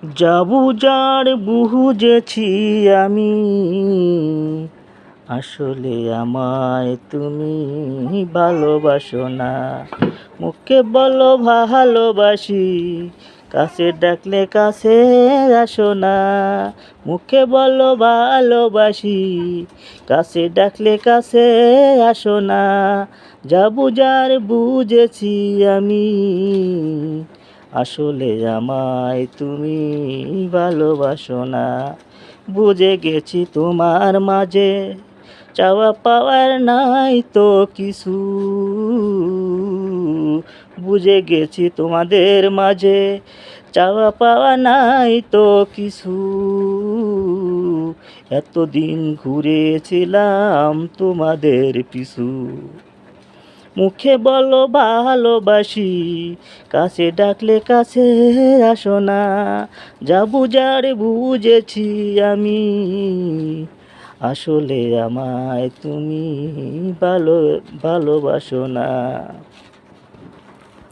যার বুঝেছি আমি, আসলে আমায় তুমি ভালোবাসো না। মুখে বলো ভালোবাসি, কাছে ডাকলে কাছে আসো না। মুখে বলো ভালোবাসি, কাছে ডাকলে কাছে আসো না। যার বুঝেছি আমি, আসলে আমায় তুমি ভালোবাসো না। বুঝে গেছি তোমার মাঝে চাওয়া পাওয়ার নাই তো কিছু। বুঝে গেছি তোমাদের মাঝে চাওয়া পাওয়া নাই তো কিছু। এতদিন ঘুরেছিলাম তোমাদের পিছু। মুখে বলো ভালোবাসি, কাছে ডাকলে কাছে আসো না। যার বুঝেছি আমি, আসলে আমায় তুমি ভালোবাসো না।